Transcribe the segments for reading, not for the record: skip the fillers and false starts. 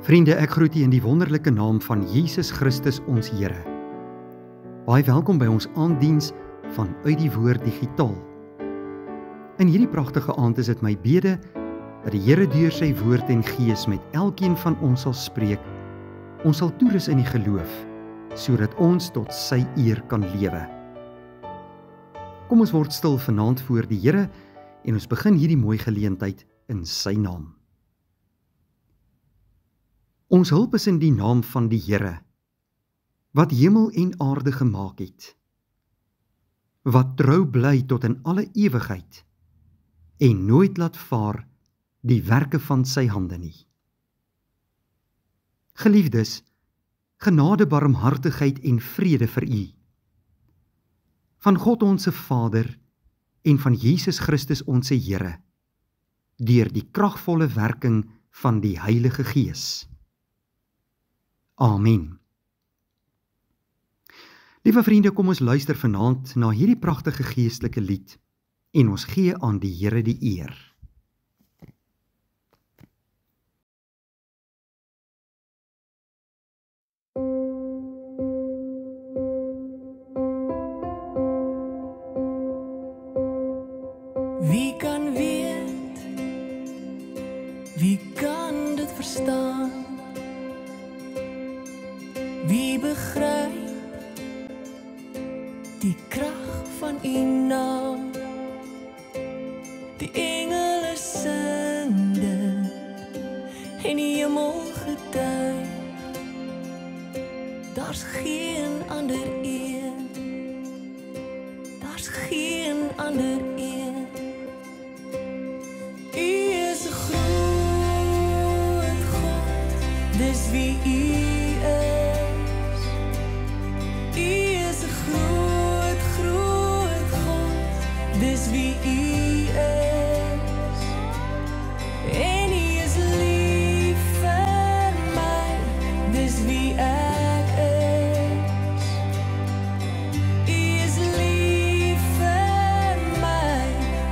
Vriende, ek groet u in die wonderlike naam van Jesus Christus ons Here. Baie welkom by ons aanddiens van Uit die Woord Digitaal. In hierdie pragtige aand is dit my bede dat die Here deur sy woord en gees met elkeen van ons sal spreek. Ons sal toerus in die geloof, sodat ons tot sy eer kan lewe. Kom ons word stil vanaand voor die Here en ons begin hierdie mooi geleentheid in sy naam. Ons hulp is in die naam van die Here, wat hemel en aarde gemaak het, wat trou bly tot in alle ewigheid, en nooit laat vaar die werke van sy hande nie. Geliefdes, genade, barmhartigheid en vrede vir u, van God onse Vader en van Jesus Christus onse Here, deur die kragvolle werking van die Heilige Gees. Amen. Liewe vriende, kom ons luister vanaand na hierdie pragtige geestelike lied en ons gee aan die Here die eer. Wie kan weet, wie kan dit verstaan? Wie begryp die krag van u naam? Die engele sing dit en die hemel getuig. Daar's geen ander een, daar's geen ander een. U is 'n groot God, dis wie u is. U is 'n groot, groot God, dis wie u is. En u is lief vir my, dis wie ek is. U is lief vir my,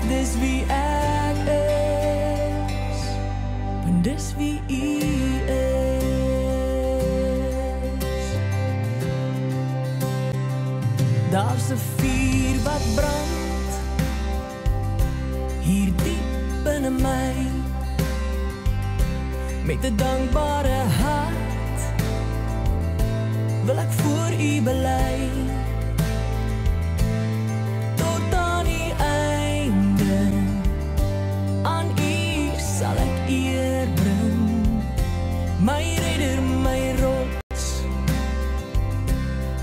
dis wie ek is. Want dis wie u is. Daar's 'n vuur wat brand, hier diep binne my. Met 'n dankbare hart wil ek voor u bely. Tot aan die einde, aan u sal ek eer bring. My redder, my rots,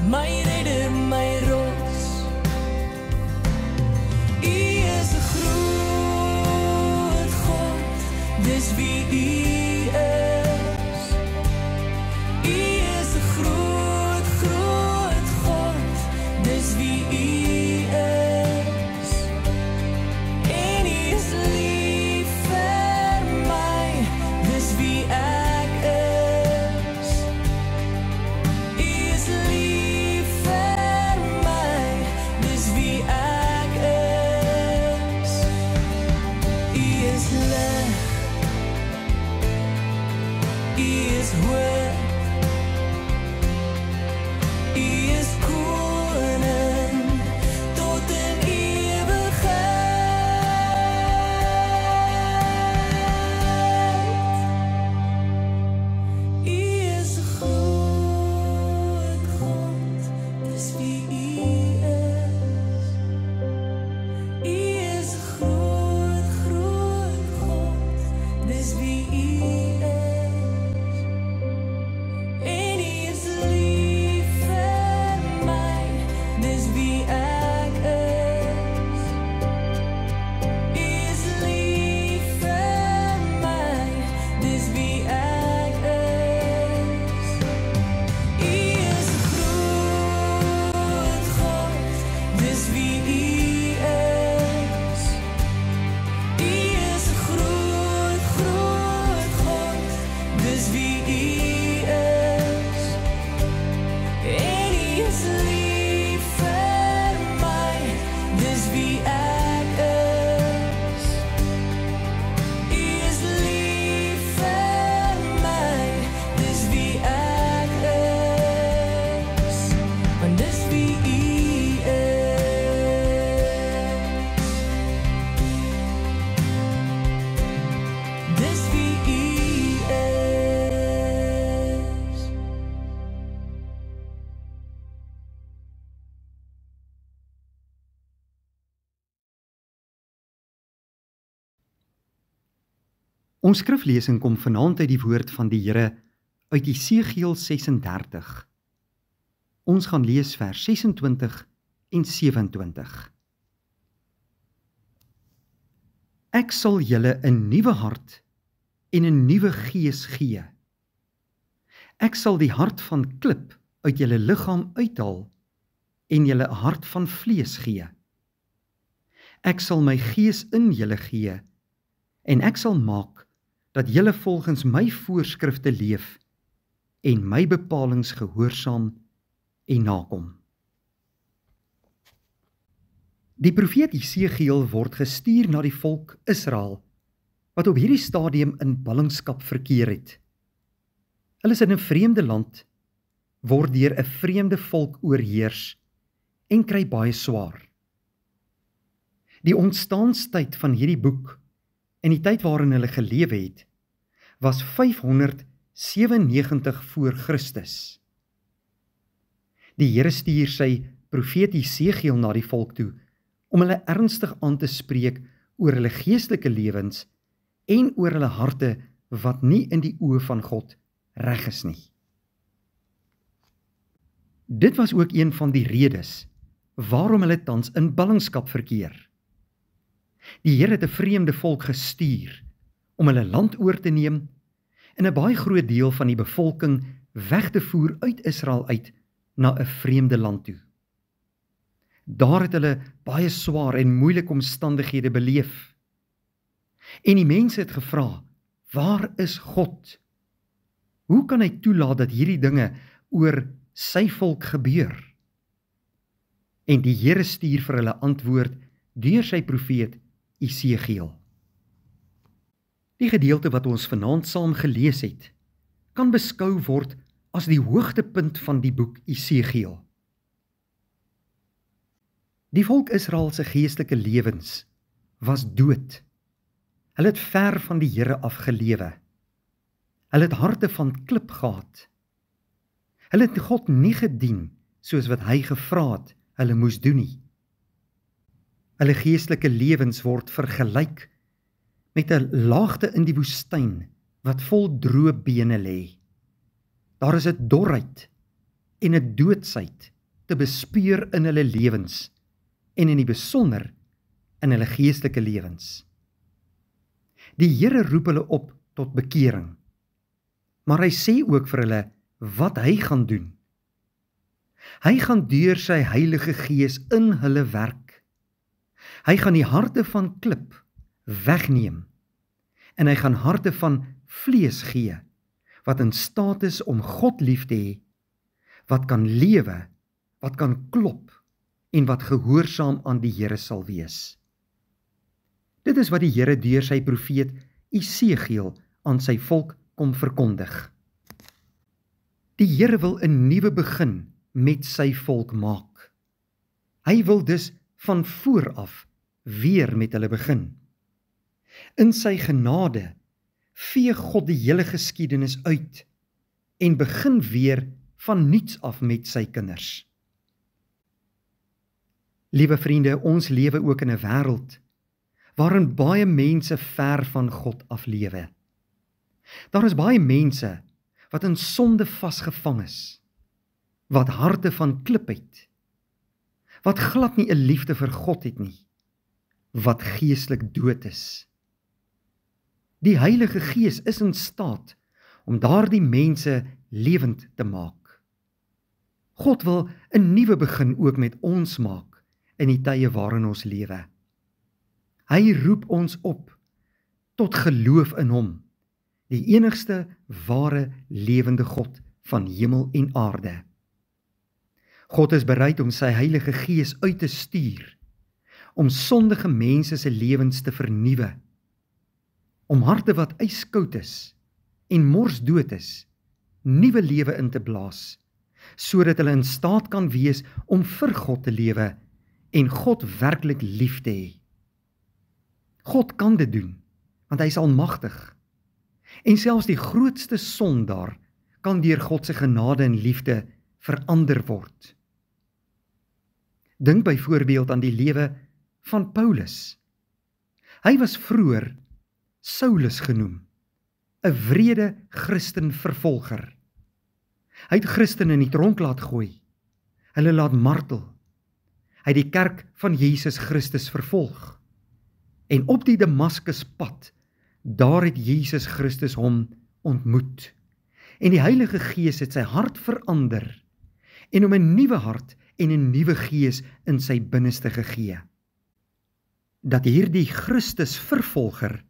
my redder, my rots. U is 'n groot God, dis wie u is. U is 'n groot, groot God, dis wie u is. En u is lief vir my, dis wie ek is. U is lief vir my, dis wie ek is. U is lig, u is hoog, u is koning tot in ewigheid. U is 'n groot God, dis wie u is. U is 'n groot, groot God, dis wie u is. En u is lief vir my, dis wie ek is. U is lief vir my, dis wie ek is. U is 'n groot God, dis wie u is. U is 'n groot, groot God, dis wie u is. En u is lief vir Ons skriflesing kom vanaand uit die woord van die Here uit Jesegiel 36. Ons gaan lees vers 26 en 27. Ek sal julle 'n nuwe hart en 'n nuwe gees gee. Ek sal die hart van klip uit julle liggaam uithaal en julle 'n hart van vlees gee. Ek sal my gees in julle gee en ek sal maak dat julle volgens my voorskrifte leef en my bepalings gehoorsaam en nakom. Die profeet Jesegiel word gestuur na die volk Israel, wat op hierdie stadium in ballingskap verkeer het. Hulle is in 'n vreemde land, word deur 'n vreemde volk oorheers en kry baie swaar. Die ontstaanstyd van hierdie boek en die tyd waarin hulle gelewe het, was 597 voor Christus. Die Here stuur sy profeet Jesegiel na die volk toe, om hulle ernstig aan te spreek oor hulle geestelike lewens en oor hulle harte wat nie in die oë van God reg is nie. Dit was ook een van die redes waarom hulle tans in ballingskap verkeer. Die Here het 'n vreemde volk gestuur om hulle land oor te neem en 'n baie groot deel van die bevolking weg te voer uit Israel uit na 'n vreemde land toe. Daar het hulle baie swaar en moeilike omstandighede beleef. En die mense het gevra, waar is God? Hoe kan hy toelaat dat hierdie dinge oor sy volk gebeur? En die Here stuur vir hulle antwoord deur sy profeet Jesegiel. Die gedeelte wat ons vanaand saam gelees het, kan beskou word as die hoogtepunt van die boek Jesegiel. Die volk Israel se geestelike lewens was dood. Hulle het ver van die Here afgelewe. Hulle het harte van klip gehad. Hulle het God nie gedien soos wat hy gevra het hulle moes doen nie. Hulle geestelike lewens word vergelyk met 'n laagte in die woestyn wat vol droë bene lê. Daar is 'n dorheid en 'n doodsheid te bespeur in hulle lewens en in die besonder in hulle geestelike lewens. Die Here roep hulle op tot bekering, maar hy sê ook vir hulle wat hy gaan doen. Hy gaan deur sy Heilige Gees in hulle werk. Hy gaan die harte van klip wegneem en hy gaan harte van vlees gee, wat in staat is om God lief te hê, wat kan lewe, wat kan klop en wat gehoorsaam aan die Here sal wees. Dit is wat die Here deur sy profeet Jesegiel aan sy volk kom verkondig. Die Here wil 'n nuwe begin met sy volk maak. Hy wil dus van voor af weer met hulle begin. In sy genade vee God die hele geskiedenis uit en begin weer van niets af met sy kinders. Liewe vriende, ons lewe ook in 'n wêreld waarin baie mense ver van God af lewe. Daar is baie mense wat in sonde vasgevang is, wat harte van klip het, wat glad nie 'n liefde vir God het nie, wat geestelik dood is. Die Heilige Gees is in staat om daardie mense lewend te maak. God wil 'n nuwe begin ook met ons maak in die tye waarin ons lewe. Hy roep ons op tot geloof in hom, die enigste ware lewende God van hemel en aarde. God is bereid om sy Heilige Gees uit te stuur, om sondige mense se lewens te vernuwe, om harte wat yskoud is en morsdood is, nuwe lewe in te blaas, sodat hulle in staat kan wees om vir God te lewe en God werklik lief te hê. God kan dit doen, want hy is almagtig. En selfs die grootste sondaar kan deur God se genade en liefde verander word. Dink byvoorbeeld aan die lewe van Paulus. Hy was vroeër Saulus genoem, 'n wrede Christenvervolger. Hy het Christene in die tronk laat gooi, hulle laat martel. Hy het die kerk van Jesus Christus vervolg. En op die Damaskuspad, daar het Jesus Christus hom ontmoet. En die Heilige Gees het sy hart verander en hom 'n nuwe hart en 'n nuwe gees in sy binneste gegee. Dat hierdie Christusvervolger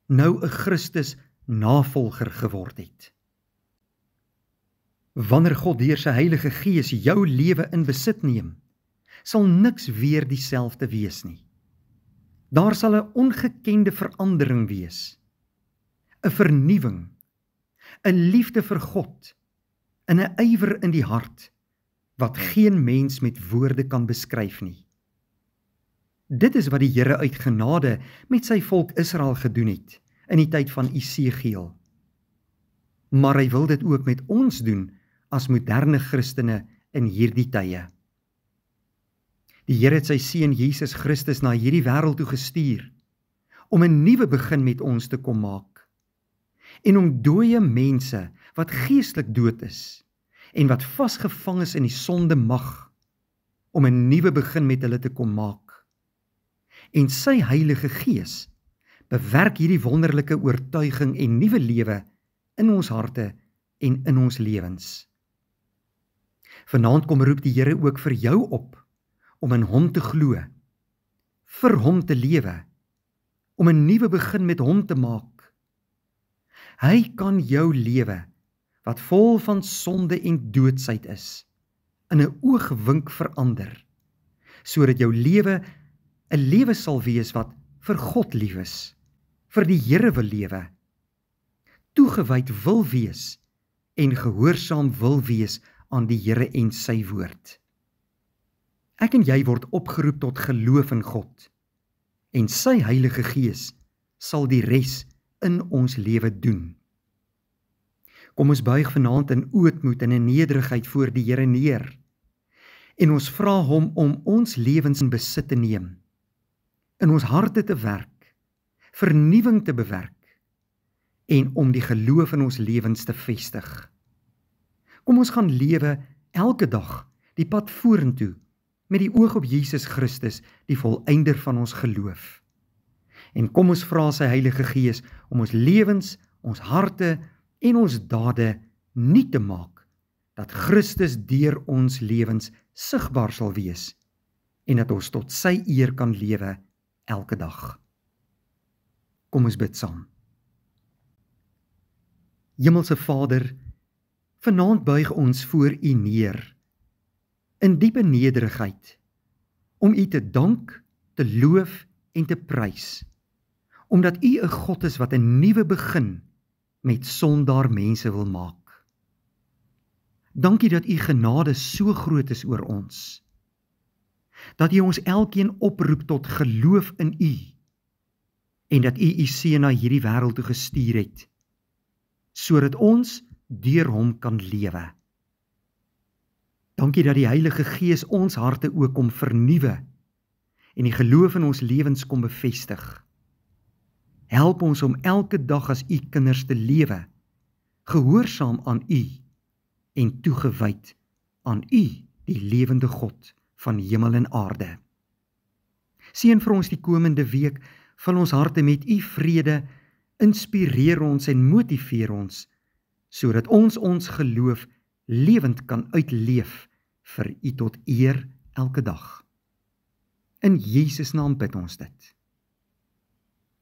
nou 'n Christus navolger geword het. Wanneer God deur sy Heilige Gees jou lewe in besit neem, sal niks weer dieselfde wees nie. Daar sal 'n ongekende verandering wees, 'n vernuwing, 'n liefde vir God, en 'n ywer in die hart, wat geen mens met woorde kan beskryf nie. Dit is wat die Here uit genade met sy volk Israel gedoen het, in die tyd van Esegiel. Maar hy wil dit ook met ons doen, as moderne Christene in hierdie tye. Die Here het sy seun Jesus Christus na hierdie wêreld toe gestuur, om 'n nuwe begin met ons te kom maak, en om dooie mense, wat geestelik dood is, en wat vasgevang is in die sonde mag, om 'n nuwe begin met hulle te kom maak. En sy Heilige Gees bewerk hierdie wonderlike oortuiging en nuwe lewe in ons harte en in ons lewens. Vanaand kom roep die Here ook vir jou op, om in hom te glo, vir hom te lewe, om 'n nuwe begin met hom te maak. Hy kan jou lewe, wat vol van sonde en doodsheid is, in 'n oogwink verander, sodat jou lewe 'n lewe sal wees wat vir God lief is, vir die Here wil lewe, toegewyd wil wees en gehoorsaam wil wees aan die Here en sy woord. Ek en jy word opgeroep tot geloof in God, en sy Heilige Gees sal die res in ons lewe doen. Kom ons buig vanaand in ootmoed en in nederigheid voor die Here neer, en ons vra hom om ons lewens in besit te neem, in ons harte te werk, vernuwing te bewerk, en om die geloof in ons lewens te vestig. Kom ons gaan lewe elke dag die pad vorentoe, met die oog op Jesus Christus, die volëinder van ons geloof. En kom ons vra sy Heilige Gees om ons lewens, ons harte en ons dade nuut te maak, dat Christus deur ons lewens sigbaar sal wees, en dat ons tot sy eer kan lewe elke dag. Kom ons bid saam. Hemelse Vader, vanaand buig ons voor U neer, in diepe nederigheid, om U te dank, te loof en te prys, omdat U 'n God is wat 'n nuwe begin met sondaar mense wil maak. Dankie dat U genade so groot is oor ons, dat U ons elkeen oproep tot geloof in U, en dat U Seun na hierdie wêreld toe gestuur het, sodat ons deur hom kan lewe. Dankie dat die Heilige Gees ons harte ook kom vernuwe en die geloof in ons lewens kom bevestig. Help ons om elke dag as U kinders te lewe, gehoorsaam aan U en toegewyd aan U, die lewende God van hemel en aarde. Seën vir ons die komende week, vul ons harte met U vrede, inspireer ons en motiveer ons, sodat ons geloof lewend kan uitleef vir U tot eer elke dag. In Jesus naam bid ons dit.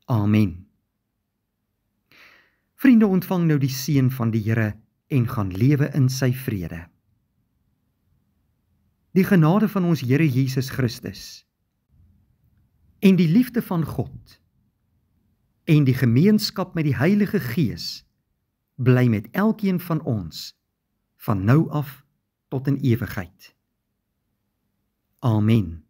Amen. Vriende, ontvang nou die seën van die Here en gaan lewe in sy vrede. Die genade van ons Here Jesus Christus en die liefde van God en die gemeenskap met die Heilige Gees bly met elkeen van ons van nou af tot in ewigheid. Amen.